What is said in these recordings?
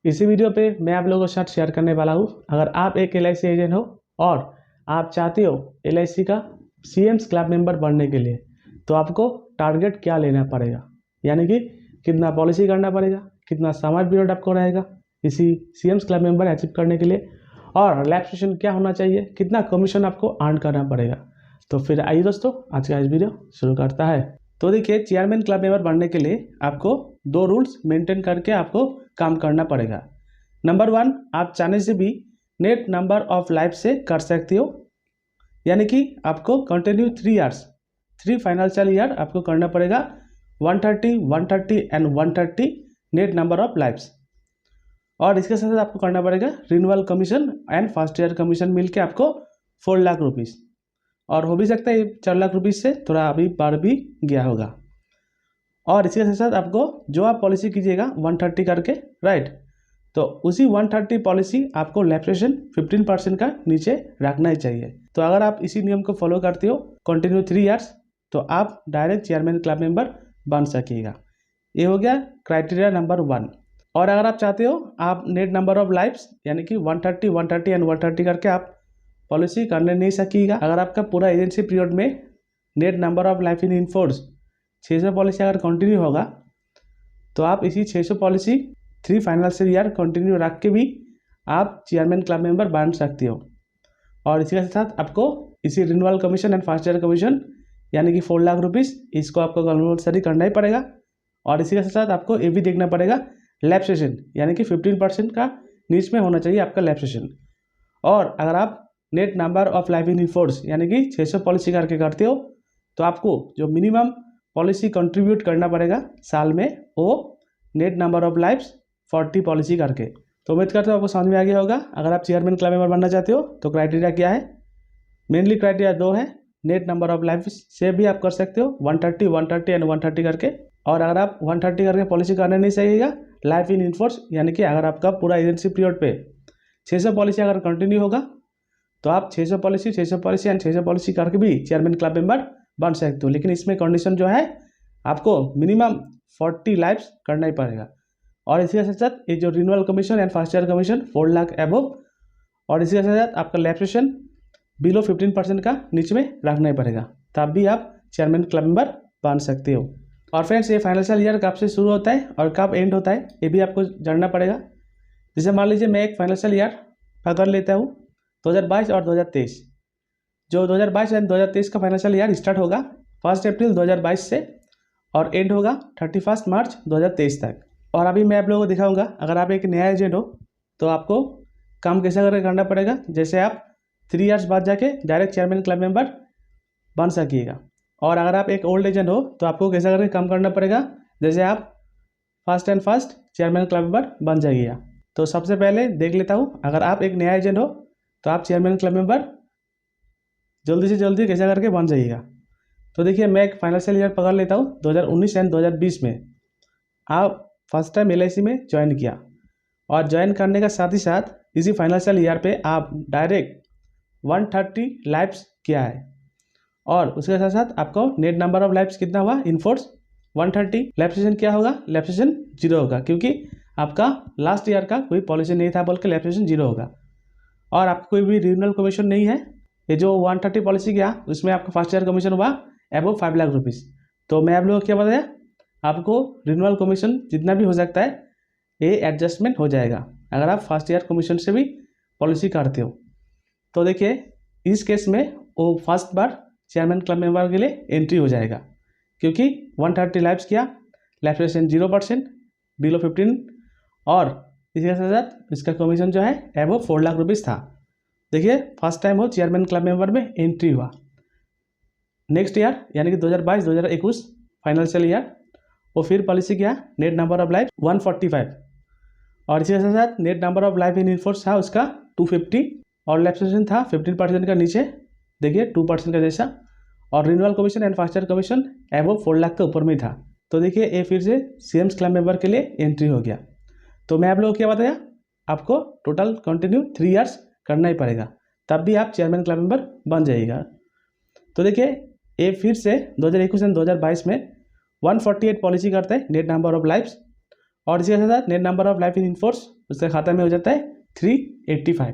इसी वीडियो पे मैं आप लोगों के साथ शेयर करने वाला हूँ, अगर आप एक LIC एजेंट हो और आप चाहते हो LIC का CMs क्लब मेंबर बनने के लिए, तो आपको टारगेट क्या लेना पड़ेगा, यानी कि कितना पॉलिसी करना पड़ेगा, कितना समय पीरियड आपको रहेगा इसी CMs क्लब मेंबर अचीव करने के लिए, और रिलैक्सेशन क्या होना चाहिए, कितना कमीशन आपको अर्न करना पड़ेगा। तो फिर आइए दोस्तों, आज का इस वीडियो शुरू करता है। तो देखिए, चेयरमैन क्लब मेंबर बनने के लिए आपको 2 रूल्स मेंटेन करके आपको काम करना पड़ेगा। नंबर 1, आप चाहने से भी नेट नंबर ऑफ लाइफ से कर सकते हो, यानी कि आपको कंटिन्यू 3 ईयर्स 3 फाइनेंशियल ईयर आपको करना पड़ेगा 130, 130 and 130 net number of lifes. और इसके साथ आपको करना पड़ेगा renewal commission and first year commission मिलके आपको 4 लाख रुपीज़, और हो भी सकता है 4 लाख रुपीज़ से थोड़ा अभी बढ़ भी गया होगा। और इसके साथ साथ आपको जो आप पॉलिसी कीजिएगा 130 करके, राइट, तो उसी 130 पॉलिसी आपको लैप्सेशन 15% का नीचे रखना ही चाहिए। तो अगर आप इसी नियम को फॉलो करते हो कंटिन्यू 3 ईयर्स, तो आप डायरेक्ट चेयरमैन क्लब मेंबर बन सकिएगा। ये हो गया क्राइटेरिया नंबर 1। और अगर आप चाहते हो आप नेट नंबर ऑफ लाइफ्स यानी कि 130, 130 एंड 130 करके आप पॉलिसी करने नहीं सकिएगा, अगर आपका पूरा एजेंसी पीरियड में net number of life in force 600 policy अगर कंटिन्यू होगा, तो आप इसी 600 पॉलिसी 3 फाइनेंशियल ईयर कंटिन्यू रख के भी आप चेयरमैन क्लब मेंबर बन सकते हो। और इसी के साथ आपको इसी renewal commission and first year commission यानी कि 4 लाख रुपीज़ इसको आपको कंपल्सरी करना ही पड़ेगा। और इसी के साथ आपको ये भी देखना पड़ेगा लैप्सेशन, यानी कि 15% का नीच में होना चाहिए आपका लैप्सेशन। और अगर आप net number of life in force यानी कि 600 पॉलिसी करके करते हो, तो आपको जो मिनिमम पॉलिसी कंट्रीब्यूट करना पड़ेगा साल में, वो net number of lifes 40 policy करके। तो उम्मीद करते हो आपको समझ में आ गया होगा। अगर आप चेयरमैन क्लब मेंबर बनना चाहते हो तो क्राइटेरिया क्या है, मेनली क्राइटेरिया 2 है। नेट नंबर ऑफ लाइफ से भी आप कर सकते हो 130, 130 एंड 130 करके। और अगर आप 130 करके पॉलिसी करने नहीं चाहिएगा लाइफ इन फोर्स, यानी कि अगर आपका पूरा एजेंसी पीरियड पे 600 पॉलिसी अगर कंटिन्यू होगा, तो आप 600 पॉलिसी एंड 600 पॉलिसी करके भी चेयरमैन क्लब मेंबर बन सकते हो। लेकिन इसमें कंडीशन जो है, आपको मिनिमम 40 लाइफ्स करना ही पड़ेगा। और इसी के साथ साथ ये जो renewal commission and first year commission 4 lakh above, और इसी के साथ साथ आपका लैप्सेशन बिलो 15% का नीचे में रखना ही पड़ेगा, तब भी आप चेयरमैन क्लब मेंबर बन सकते हो। और फ्रेंड्स, ये फाइनेंशियल ईयर कब से शुरू होता है और कब एंड होता है, ये भी आपको जानना पड़ेगा। जैसे मान लीजिए मैं एक फाइनेंशियल ईयर पकड़ लेता हूँ 2022 और 2023। जो 2022 एंड 2023 का फाइनेंशियल ईयर स्टार्ट होगा 1 अप्रैल 2022 से और एंड होगा 31 मार्च 2023 तक। और अभी मैं आप लोगों को दिखाऊंगा, अगर आप एक नया एजेंट हो तो आपको काम कैसे करके करना पड़ेगा, जैसे आप 3 ईयर्स बाद जाके डायरेक्ट चेयरमैन क्लब मेंबर बन सकिएगा। और अगर आप एक ओल्ड एजेंट हो तो आपको कैसे करके काम करना पड़ेगा, जैसे आप फर्स्ट चेयरमैन क्लब मेंबर बन जाइएगा। तो सबसे पहले देख लेता हूँ, अगर आप एक नया एजेंट हो तो आप चेयरमैन क्लब मेंबर जल्दी से जल्दी कैसे करके बन जाइएगा। तो देखिए, मैं एक फाइनेंशियल ईयर पकड़ लेता हूँ 2019 एंड 2020 में आप फर्स्ट टाइम LIC में ज्वाइन किया, और ज्वाइन करने का साथ ही साथ इसी फाइनेंशियल ईयर पे आप डायरेक्ट 130 लाइफ्स किया है। और उसके साथ साथ आपको नेट नंबर ऑफ लाइफ्स कितना हुआ इन फोर्स 130। लैप्सेशन क्या होगा, लैप्सेशन 0 होगा, क्योंकि आपका लास्ट ईयर का कोई पॉलिसी नहीं था, बोल के लैप्सेशन 0 होगा। और आपको कोई भी रिन्यूअल कमीशन नहीं है। ये जो 130 पॉलिसी किया उसमें आपका फर्स्ट ईयर कमीशन हुआ एबव 5 लाख रुपीज़। तो मैं आप लोगों को क्या बताया, आपको रिन्यूअल कमीशन जितना भी हो सकता है ये एडजस्टमेंट हो जाएगा अगर आप फर्स्ट ईयर कमीशन से भी पॉलिसी करते हो। तो देखिए, इस केस में वो फर्स्ट बार चेयरमैन क्लब मेंबर के लिए एंट्री हो जाएगा, क्योंकि 130 लाइफ्स किया, लैप्सेशन 0%, बिलो 15, और इसके साथ साथ इसका कमीशन जो है एबव 4 लाख रुपीज़ था। देखिए, फर्स्ट टाइम हो चेयरमैन क्लब मेंबर में एंट्री हुआ। नेक्स्ट ईयर यानी कि 2022-2021 फाइनेंशियल ईयर वो फिर पॉलिसी किया, नेट नंबर ऑफ लाइफ 145, और इसके साथ साथ net number of life in force था उसका 250, और लैप्सेशन था 15% का नीचे, देखिए 2% का जैसा, और renewal commission and first year commission above 4 lakh के ऊपर में था। तो देखिए, ये फिर से CMs क्लब मेंबर के लिए एंट्री हो गया। तो मैं आप लोगों को क्या बताया, आपको टोटल कंटिन्यू 3 ईयर्स करना ही पड़ेगा, तब भी आप चेयरमैन क्लब मेंबर बन जाइएगा। तो देखिए, ये फिर से 2021 एंड 2022 में 148 पॉलिसी करते हैं नेट नंबर ऑफ लाइफ्स, और इसी के साथ net number of life in force उसके खाते में हो जाता है 385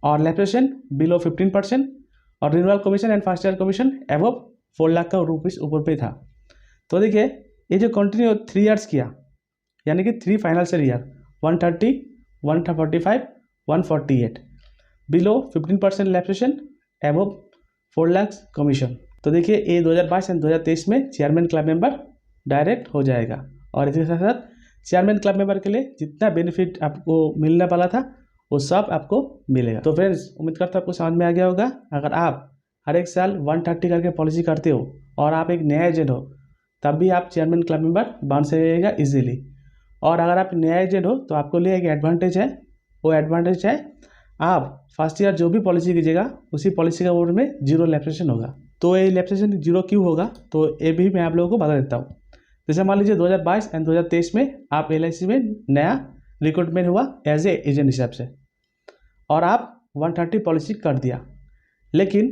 और लैप्रेशन बिलो 15% और renewal commission and first year commission above 4 lakh का रुपीज़ ऊपर पे था। तो देखिए ये जो कंटिन्यू 3 ईयर्स किया यानी कि 3 फाइनेंशियल ईयर 130, 145, 148 बिलो 15% लैप्रेशन एबव 4 लाख कमीशन। तो देखिए ये 2022 एंड 2023 में चेयरमैन क्लब मेंबर डायरेक्ट हो जाएगा और इसके साथ साथ चेयरमैन क्लब मेंबर के लिए जितना बेनिफिट आपको मिलने वाला था वो सब आपको मिलेगा। तो फ्रेंड्स उम्मीद करता हूँ आपको समझ में आ गया होगा। अगर आप हर एक साल 130 करके पॉलिसी करते हो और आप एक नया एजेंट हो तब भी आप चेयरमैन क्लब मेंबर बन सकेगा इजीली। और अगर आप नया एजेंट हो तो आपको लिए एक एडवांटेज है, वो एडवांटेज है आप फर्स्ट ईयर जो भी पॉलिसी कीजिएगा उसी पॉलिसी का बोर्ड में 0 लैप्सेशन होगा। तो ये लैप्सेशन 0 क्यों होगा तो ये भी मैं आप लोगों को बता देता हूँ। जैसे मान लीजिए 2022 एंड 2023 में आप LIC में नया रिक्रूटमेंट हुआ एज ए एजेंट हिसाब से और आप 130 पॉलिसी कर दिया, लेकिन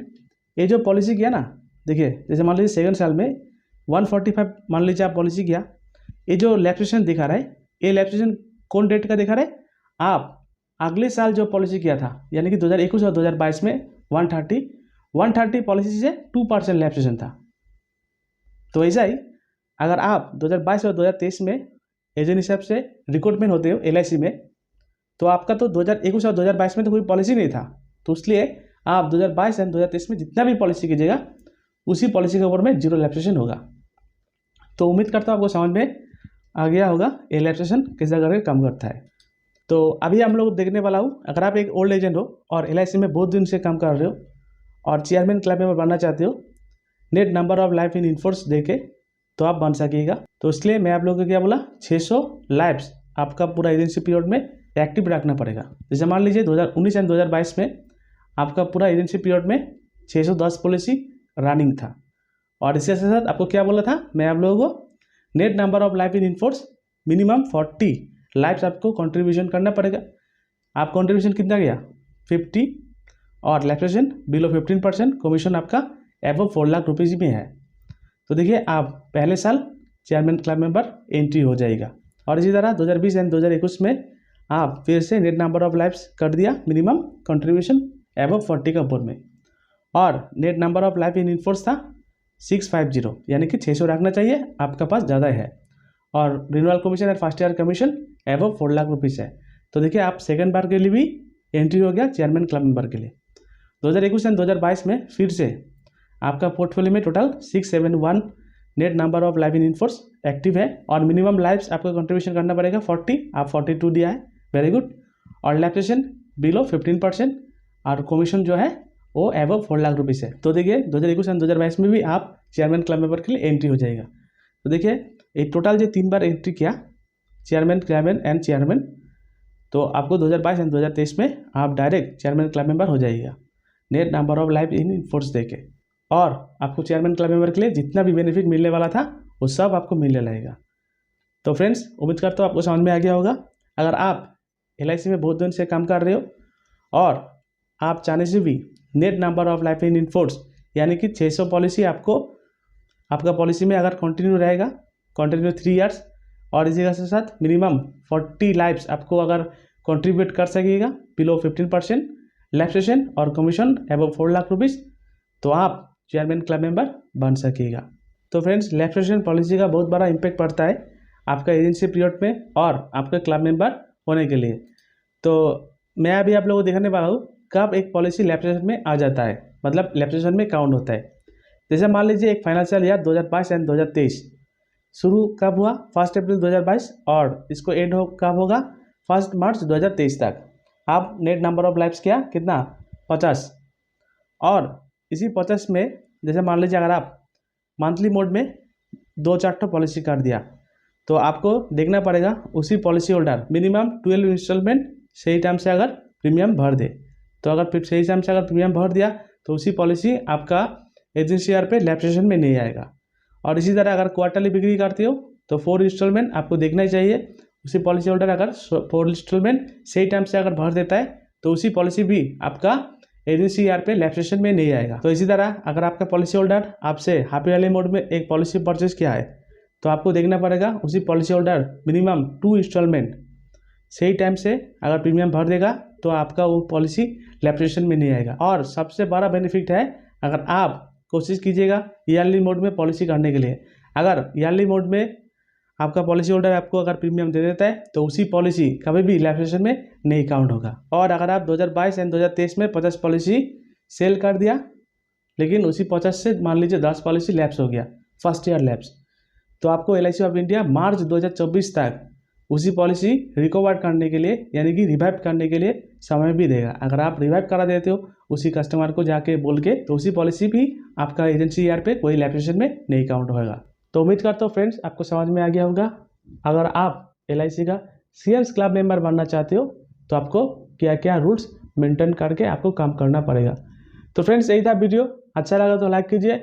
ये जो पॉलिसी किया ना, देखिए जैसे मान लीजिए सेकंड साल में 145 मान लीजिए आप पॉलिसी किया, ये जो लैप्सेशन दिखा रहा है ये लैप्सेशन कौन डेट का दिखा रहा है, आप अगले साल जो पॉलिसी किया था यानी कि 2021 और 2022 में 130 पॉलिसी से 2% लैप्सेशन था। तो ऐसा ही अगर आप 2022 और 2023 में एजेंट हिसाब से रिक्रूटमेंट होते हो LIC में तो आपका तो 2021 और 2022 में तो कोई पॉलिसी नहीं था, तो इसलिए आप 2022 एंड 2023 में जितना भी पॉलिसी कीजिएगा उसी पॉलिसी के ऊपर में 0 लैप्सेशन होगा। तो उम्मीद करता हूँ आपको समझ में आ गया होगा ये लैप्सेशन कैसा करके काम करता है। तो अभी हम लोग देखने वाला हूँ, अगर आप एक ओल्ड एजेंट हो और LIC में बहुत दिन से काम कर रहे हो और चेयरमैन क्लब मेंबर बनना चाहते हो, net number of life in enforce देके तो आप बन सकिएगा। तो इसलिए मैं आप लोगों को क्या बोला, 600 लाइफ्स आपका पूरा एजेंसी पीरियड में एक्टिव रखना पड़ेगा। जैसे मान लीजिए 2019 एंड 2022 में आपका पूरा एजेंसी पीरियड में 610 पॉलिसी रनिंग था और इसके साथ आपको क्या बोला था मैं आप लोगों को, net number of life in in force minimum 40 lifes आपको कंट्रीब्यूशन करना पड़ेगा। आप कंट्रीब्यूशन कितना गया 50 और लैप्सेशन बिलो 15%, कमीशन आपका एबव 4 लाख रुपीज़ में है। तो देखिए आप पहले साल चेयरमैन क्लब मेंबर एंट्री हो जाएगा और इसी तरह 2020 एंड 2021 में आप फिर से नेट नंबर ऑफ लाइफ्स कर दिया मिनिमम कंट्रीब्यूशन एबव 40 का ऊपर में और net number of life in enforce था 650 यानी कि 600 रखना चाहिए, आपका पास ज़्यादा है और renewal commission and first year commission above 4 lakh rupees है। तो देखिए आप सेकंड बार के लिए भी एंट्री हो गया चेयरमैन क्लब मेंबर के लिए। 2021 एंड 2022 में फिर से आपका पोर्टफोलियो में total 671 net number of life in enforce active है और मिनिमम लाइफ्स आपको कंट्रीब्यूशन करना पड़ेगा 40, आप 42 दिया है, वेरी गुड। और लैप्सेशन बिलो 15% और कमीशन जो है वो एबव 4 लाख रुपीज़ है। तो देखिए 2021 एंड 2022 में भी आप चेयरमैन क्लब मेंबर के लिए एंट्री हो जाएगा। तो देखिए ये टोटल जो 3 बार एंट्री किया चेयरमैन क्लबमैन एंड चेयरमैन, तो आपको 2022 एंड 2023 में आप डायरेक्ट चेयरमैन क्लब मेंबर हो जाइएगा net number of life in enforce देके और आपको चेयरमैन क्लब मेंबर के लिए जितना भी बेनिफिट मिलने वाला था वो सब आपको मिलने लगेगा। तो फ्रेंड्स उम्मीद करता हूँ आपको समझ में आ गया होगा। अगर आप LIC में बहुत दिन से काम कर रहे हो और आप चाहने से भी net number of life in enforce यानी कि 600 पॉलिसी आपको आपका पॉलिसी में अगर कंटिन्यू रहेगा, कंटिन्यू 3 ईयर्स और इसी के साथ मिनिमम 40 लाइफ्स आपको अगर कंट्रीब्यूट कर सकिएगा बिलो 15% लैप्सेशन और कमीशन एबव 4 लाख रुपीज़, तो आप चेयरमैन क्लब मेंबर बन सकिएगा। तो फ्रेंड्स लैप्सेशन पॉलिसी का बहुत बड़ा इम्पैक्ट पड़ता है आपका एजेंसी पीरियड में और आपके क्लब मेंबर होने के लिए। तो मैं अभी आप लोगों को दिखाने वाला हूँ कब एक पॉलिसी लैप्सेशन में आ जाता है, मतलब लैप्सेशन में काउंट होता है। जैसे मान लीजिए एक फाइनेंशियल ईयर 2022 एंड 2023 शुरू कब हुआ 1 अप्रैल 2022 और इसको एंड हो कब होगा 1 मार्च 2023 तक। आप नेट नंबर ऑफ लाइफ्स किया कितना 50 और इसी 50 में जैसे मान लीजिए अगर आप मंथली मोड में 2-4 पॉलिसी कर दिया तो आपको देखना पड़ेगा उसी पॉलिसी होल्डर मिनिमम 12 इंस्टॉलमेंट सही टाइम से अगर प्रीमियम भर दे, तो अगर सही टाइम से अगर प्रीमियम भर दिया तो उसी पॉलिसी आपका एजेंसी ईयर पे लैप्सेशन में नहीं आएगा। और इसी तरह अगर क्वार्टरली बिक्री करते हो तो 4 इंस्टॉलमेंट आपको देखना ही चाहिए, उसी पॉलिसी होल्डर अगर 4 इंस्टॉलमेंट सही टाइम से अगर भर देता है तो उसी पॉलिसी भी आपका एजेंसी ईयर पे लैप्सेशन में नहीं आएगा। तो इसी तरह अगर आपका पॉलिसी होल्डर आपसे हाफ ईयरली मोड में एक पॉलिसी परचेज किया है तो आपको देखना पड़ेगा उसी पॉलिसी होल्डर मिनिमम 2 इंस्टॉलमेंट सही टाइम से अगर प्रीमियम भर देगा तो आपका वो पॉलिसी लैप्सेशन में नहीं आएगा। और सबसे बड़ा बेनिफिट है, अगर आप कोशिश कीजिएगा ईयरली मोड में पॉलिसी करने के लिए, अगर ईयरली मोड में आपका पॉलिसी होल्डर आपको अगर प्रीमियम दे देता है तो उसी पॉलिसी कभी भी लैप्सेशन में नहीं काउंट होगा। और अगर आप 2022 एंड 2023 में 50 पॉलिसी सेल कर दिया, लेकिन उसी 50 से मान लीजिए 10 पॉलिसी लैप्स हो गया, फर्स्ट ईयर लैप्स, तो आपको LIC ऑफ इंडिया मार्च 2024 तक उसी पॉलिसी रिकवर करने के लिए यानी कि रिवाइव करने के लिए समय भी देगा। अगर आप रिवाइव करा देते हो उसी कस्टमर को जाके बोल के, तो उसी पॉलिसी भी आपका एजेंसी ईयर पे कोई लैप्सेशन में नहीं काउंट होगा। तो उम्मीद करता हूँ फ्रेंड्स आपको समझ में आ गया होगा। अगर आप LIC का CMS क्लब मेंबर बनना चाहते हो तो आपको क्या क्या रूल्स मेंटेन करके आपको काम करना पड़ेगा। तो फ्रेंड्स यही था वीडियो, अच्छा लगा तो लाइक कीजिए,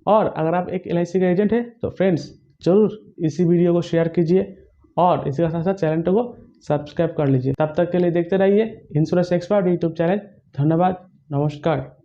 और अगर आप एक LIC का एजेंट है तो फ्रेंड्स ज़रूर इसी वीडियो को शेयर कीजिए और इसी के साथ साथ चैनल को सब्सक्राइब कर लीजिए। तब तक के लिए देखते रहिए इंश्योरेंस एक्सपर्ट यूट्यूब चैनल। धन्यवाद, नमस्कार।